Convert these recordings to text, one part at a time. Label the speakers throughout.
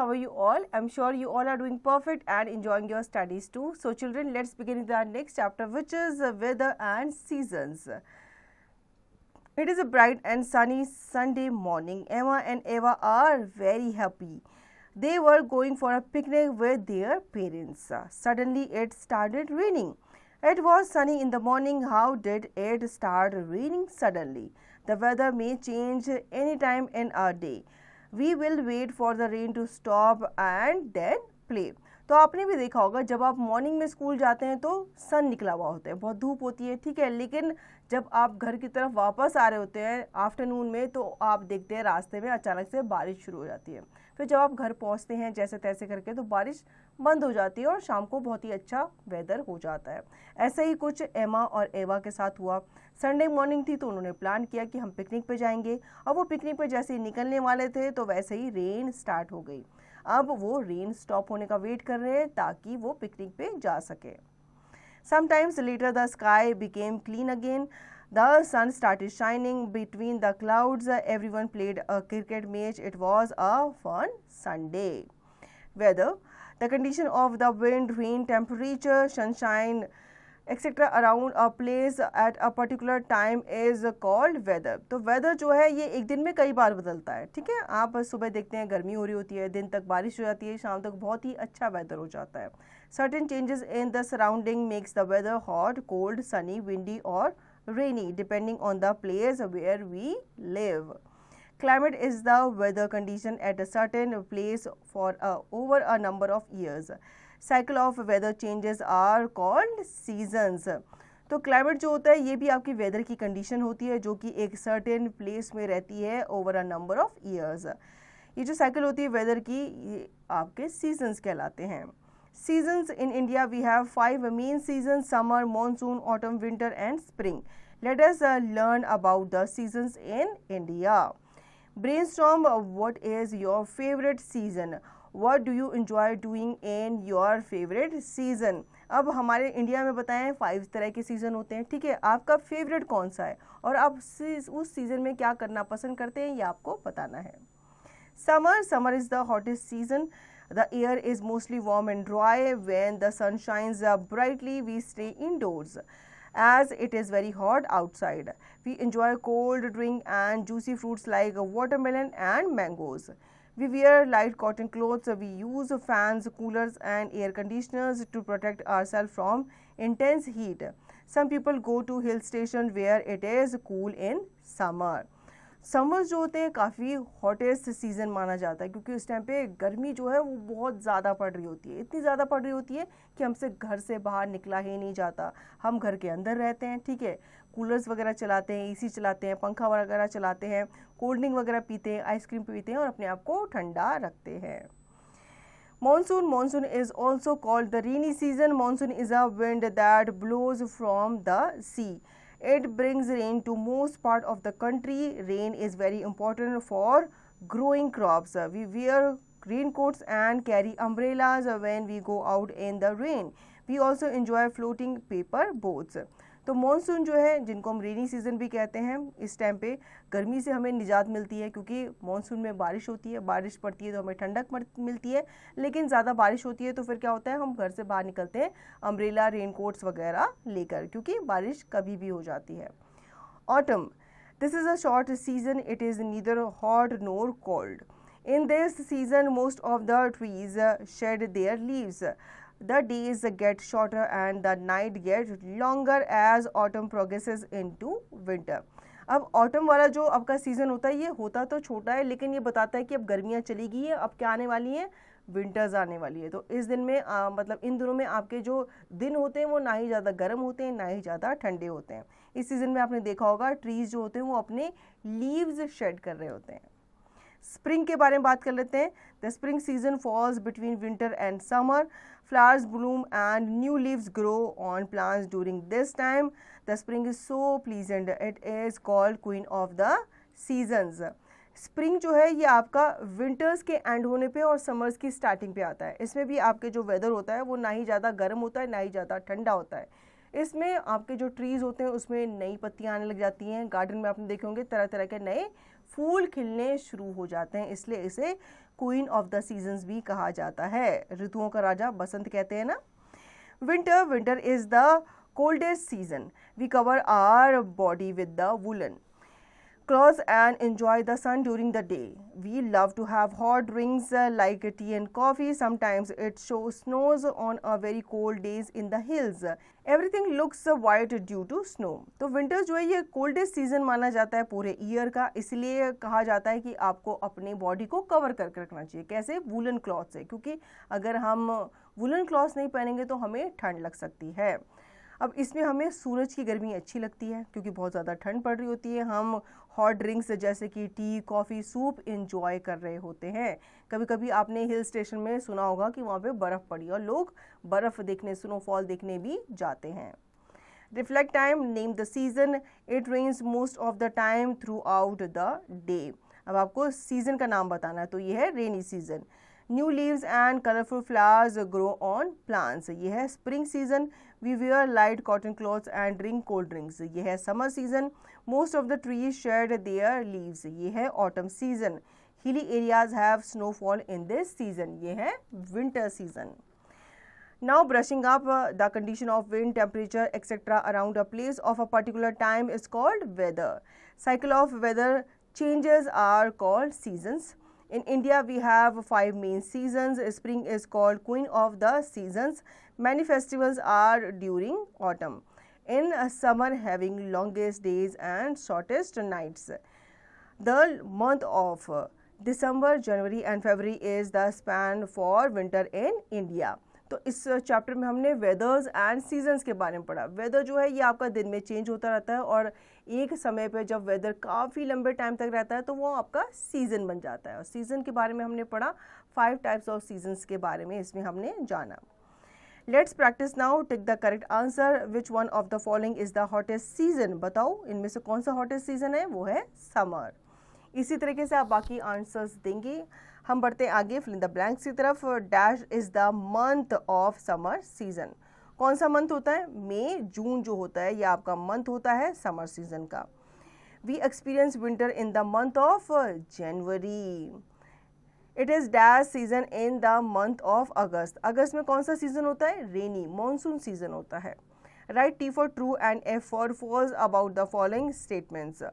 Speaker 1: how are you all? I'm sure you all are doing perfect and enjoying your studies too. So children, let's begin with our next chapter, which is weather and seasons. It is a bright and sunny Sunday morning. Emma and Eva are very happy. They were going for a picnic with their parents. Suddenly it started raining. It was sunny in the morning. How did it start raining suddenly? The weather may change anytime in a day. We will wait for the rain to stop and then play. तो आपने भी देखा होगा जब आप morning में school जाते हैं तो सन निकला हुआ होता है, बहुत धूप होती है, ठीक है, लेकिन जब आप घर की तरफ वापस आ रहे होते हैं आफ्टरनून में तो आप देखते हैं रास्ते में अचानक से बारिश शुरू हो जाती है। फिर जब आप घर पहुंचते हैं जैसे तैसे करके तो बारिश बंद हो जाती है और शाम को बहुत ही अच्छा वेदर हो जाता है। ऐसे ही कुछ एमा और एवा के साथ हुआ। संडे मॉर्निंग थी तो उन्होंने प्लान किया कि हम पिकनिक पे जाएंगे। अब वो पिकनिक पे जैसे ही निकलने वाले थे तो वैसे ही रेन स्टार्ट हो गई। अब वो रेन स्टॉप होने का वेट कर रहे हैं ताकि वो पिकनिक पे जा सके। Sometimes later the sky became clean again. The sun started shining between the clouds. Everyone played a cricket match. It was a fun Sunday. Weather. The condition of the wind, rain, temperature, sunshine, etc. around a place at a particular time is called weather. तो weather जो है ये एक दिन में कई बार बदलता है, ठीक है। आप सुबह देखते हैं गर्मी हो रही होती है, दिन तक बारिश हो जाती है, शाम तक बहुत ही अच्छा वेदर हो जाता है। Certain changes in the surrounding makes the weather hot, cold, sunny, windy or rainy depending on the place where we live. Climate is the weather condition at a certain place for over a number of years. Cycle of weather changes are called seasons. तो climate जो होता है ये भी आपकी weather की condition होती है जो कि एक सर्टेन प्लेस में रहती है over a number of years. ये जो साइकिल होती है वेदर की ये आपके सीजन्स कहलाते हैं। Seasons in India we have 5 main seasons: summer, monsoon, autumn, winter and spring. Let us learn about the seasons in India. Brainstorm what is your favorite season. What do you enjoy doing in your favorite season? अब हमारे India में बताएं 5 तरह के season होते हैं, ठीक है। आपका फेवरेट कौन सा है और आप उस सीज़न में क्या करना पसंद करते हैं ये आपको बताना है। Summer is the hottest season. The air is mostly warm and dry. When the sun shines brightly, we stay indoors as it is very hot outside. We enjoy cold drink and juicy fruits like watermelon and mangoes. We wear light cotton clothes. We use fans, coolers and air conditioners to protect ourselves from intense heat. Some people go to hill station where it is cool in summer. Summers जो होते हैं काफ़ी hottest season माना जाता है क्योंकि उस time पे गर्मी जो है वो बहुत ज़्यादा पड़ रही होती है, इतनी ज़्यादा पड़ रही होती है कि हमसे घर से बाहर निकला ही नहीं जाता। हम घर के अंदर रहते हैं, ठीक है, कूलर्स वगैरह चलाते हैं, एसी चलाते हैं, पंखा वगैरह चलाते हैं, कोल्ड ड्रिंक वगैरह पीते हैं, आइसक्रीम पीते हैं और अपने आप को ठंडा रखते हैं। Monsoon is also called the rainy season. Monsoon is a wind that blows from the sea. It brings rain to most part of the country. Rain is very important for growing crops. We wear raincoats and carry umbrellas when we go out in the rain. We also enjoy floating paper boats. तो monsoon जो है जिनको हम rainy season भी कहते हैं, इस time पे गर्मी से हमें निजात मिलती है क्योंकि मॉनसून में बारिश होती है, बारिश पड़ती है तो हमें ठंडक मिलती है, लेकिन ज़्यादा बारिश होती है तो फिर क्या होता है हम घर से बाहर निकलते हैं अम्ब्रेला रेनकोट्स वगैरह लेकर क्योंकि बारिश कभी भी हो जाती है। Autumn, this is a short season. It is neither hot NOR cold. In this season most of the trees shed their leaves. The days get shorter and the night gets longer as autumn progresses into winter. अब autumn वाला जो आपका season होता है ये होता तो छोटा है लेकिन ये बताता है कि अब गर्मियाँ चली गई हैं, अब क्या आने वाली हैं, विंटर्स आने वाली है। तो इस दिन में मतलब इन दिनों में आपके जो दिन होते हैं वो ना ही ज़्यादा गर्म होते हैं ना ही ज़्यादा ठंडे होते हैं। इस सीज़न में आपने देखा होगा ट्रीज जो होते हैं वो अपने लीव्स शेड कर रहे होते हैं। स्प्रिंग के बारे में बात कर लेते हैं। The spring season falls between winter and summer. Flowers bloom and new leaves grow on plants during this time. The spring is so pleasant. It is called Queen of the Seasons. Spring जो है ये आपका winters के and होने पे और summers की starting पे आता है। इसमें भी आपके जो वेदर होता है वो ना ही ज़्यादा गर्म होता है ना ही ज़्यादा ठंडा होता है। इसमें आपके जो ट्रीज़ होते हैं उसमें नई पत्तियाँ आने लग जाती हैं। गार्डन में आपने देखे होंगे तरह तरह के नए फूल खिलने शुरू हो जाते हैं, इसलिए इसे क्वीन ऑफ द सीजन्स भी कहा जाता है। ऋतुओं का राजा बसंत कहते हैं ना। Winter is the coldest season. We cover our body with the woolen clothes and enjoy the sun during the day. We love to have hot drinks like tea and coffee. Sometimes it snows on a very cold days in the hills. Everything looks white due to snow. तो winter जो है ये coldest season माना जाता है पूरे year का, इसलिए कहा जाता है कि आपको अपनी बॉडी को कवर करके रखना चाहिए। कैसे? वुलन क्लॉथ से, क्योंकि अगर हम वुलन क्लॉथ नहीं पहनेंगे तो हमें ठंड लग सकती है। अब इसमें हमें सूरज की गर्मी अच्छी लगती है क्योंकि बहुत ज़्यादा ठंड पड़ रही होती है। हम हॉट ड्रिंक्स जैसे कि टी, कॉफ़ी, सूप इंजॉय कर रहे होते हैं। कभी कभी आपने हिल स्टेशन में सुना होगा कि वहाँ पे बर्फ़ पड़ी और लोग बर्फ़ देखने, स्नोफॉल देखने भी जाते हैं। Reflect time, name the season. It rains most of the time throughout the day. अब आपको सीज़न का नाम बताना है, तो ये है rainy season. New leaves and colourful flowers grow on plants, ये है spring season. We wear light cotton clothes and drink cold drinks, ये है summer season. Most of the trees shed their leaves, ये है autumn season. Hilly areas have snowfall in this season, ये है winter season. Now brushing up, the condition of wind, temperature, etc. around a place of a particular time is called weather. Cycle of weather changes are called seasons. In India, we have 5 main seasons. Spring is called queen of the seasons. Many festivals are during autumn. In summer, having longest days and shortest nights. The month of December, January and February is the span for winter in India. तो इस chapter में हमने वेदर्स and seasons के बारे में पढ़ा। Weather जो है ये आपका दिन में चेंज होता रहता है और एक समय पे जब वेदर काफ़ी लंबे टाइम तक रहता है तो वो आपका सीज़न बन जाता है। और सीज़न के बारे में हमने पढ़ा, 5 टाइप्स ऑफ सीजन्स के बारे में इसमें हमने जाना। Let's practice now. Take the correct answer. Which one of the following is the hottest season? बताओ इनमें से कौन सा हॉटेस्ट सीजन है? वो है समर। इसी तरीके से आप बाकी आंसर्स देंगे। हम बढ़ते हैं आगे फिल इन द ब्लैंक्स की तरफ। Dash is the month of summer season. कौन सा मंथ होता है? मई, जून जो होता है ये आपका मंथ होता है समर सीजन का। We experience winter in the month of January. It is dash season in the month of August. अगस्त में कौन सा सीजन होता है? रेनी, मॉनसून सीजन होता है। Write T for true and F for false about the following statements.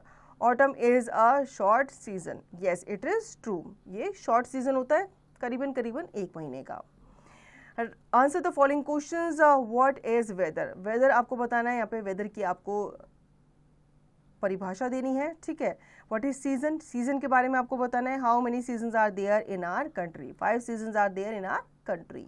Speaker 1: Autumn is a short season. Yes it is true, ये short season होता है, करीबन 1 महीने का। Answer the following questions. What is weather? Weather आपको बताना है, यहाँ पे वेदर की आपको परिभाषा देनी है, ठीक है। What is season? सीजन के बारे में आपको बताना है। How many seasons are there in our country? 5 seasons are there in our country.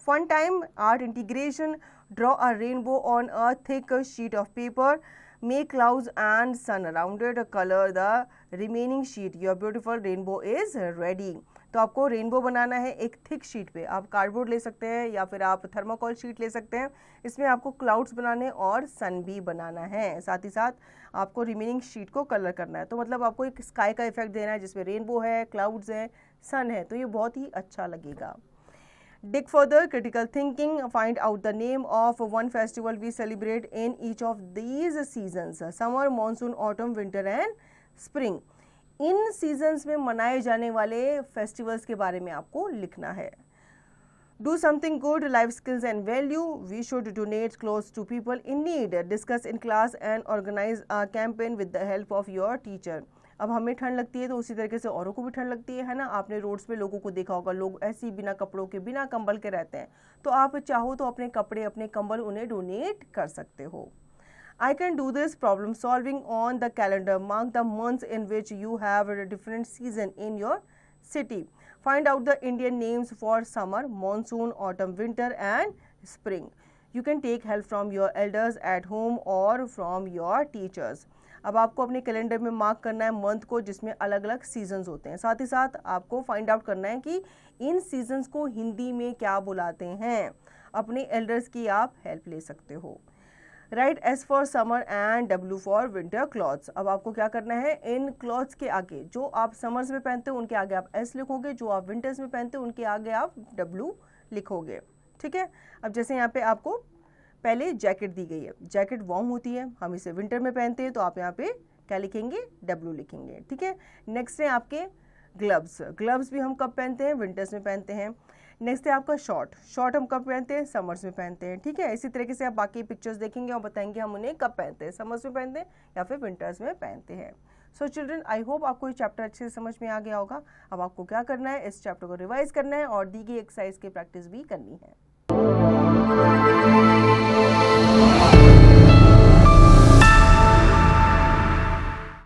Speaker 1: Fun time, art integration, draw a rainbow on a thick sheet of paper, make clouds and sun around it, color the remaining sheet, your beautiful rainbow is ready। तो आपको rainbow बनाना है एक thick sheet पे। आप cardboard ले सकते हैं या फिर आप थर्माकोल शीट ले सकते हैं। इसमें आपको क्लाउड्स बनाने और सन भी बनाना है, साथ ही साथ आपको रिमेनिंग शीट को कलर करना है। तो मतलब आपको एक स्काई का इफेक्ट देना है जिसमें रेनबो है, क्लाउड्स हैं, सन है, तो ये बहुत ही अच्छा लगेगा। Dig further, critical thinking, find out the name of one festival we celebrate in each of these seasons: summer, monsoon, autumn, winter and spring। In seasons में मनाए जाने वाले फेस्टिवल्स के बारे में आपको लिखना है। Do something good, life skills and value. We should donate clothes to people in need. Discuss in class and organize a campaign with the help of your teacher। अब हमें ठंड लगती है तो उसी तरीके से औरों को भी ठंड लगती है ना। आपने रोड्स पे लोगों को देखा होगा, लोग ऐसे ही बिना कपड़ों के, बिना कंबल के रहते हैं। तो आप चाहो तो अपने कपड़े, अपने कंबल उन्हें डोनेट कर सकते हो। I can do this problem solving on the calendar. Mark the months in which you have a different season in your city. Find out the Indian names for summer, monsoon, autumn, winter and spring. You can take help from your elders at home or from your teachers. अब आपको अपने calendar में mark करना है month को जिसमें अलग अलग सीजन्स होते हैं। साथ ही साथ आपको फाइंड आउट करना है कि इन सीजन्स को हिंदी में क्या बुलाते हैं। अपने एल्डर्स की आप हेल्प ले सकते हो। Right S for summer and W for winter clothes. अब आपको क्या करना है, इन क्लॉथ्स के आगे जो आप समर्स में पहनते हो उनके आगे आप एस लिखोगे, जो आप विंटर्स में पहनते हो उनके आगे आप डब्ल्यू लिखोगे, ठीक है। अब जैसे यहाँ पे आपको पहले जैकेट दी गई है, जैकेट वार्म होती है, हम इसे विंटर में पहनते हैं तो आप यहाँ पे क्या लिखेंगे, W लिखेंगे, ठीक है। नेक्स्ट है आपके ग्लव्स, ग्लव्स भी हम कब पहनते हैं, विंटर्स में पहनते हैं। नेक्स्ट है आपका शॉर्ट, शॉर्ट हम कब पहनते हैं, समर्स में पहनते हैं, ठीक है। इसी तरीके से आप बाकी पिक्चर्स देखेंगे और बताएंगे हम उन्हें कब पहनते हैं, समर्स में पहनते हैं या फिर विंटर्स में पहनते हैं। सो चिल्ड्रन, आई होप आपको ये चैप्टर अच्छे से समझ में आ गया होगा। अब आपको क्या करना है, इस चैप्टर को रिवाइज करना है और दी गई एक्सरसाइज की प्रैक्टिस भी करनी है।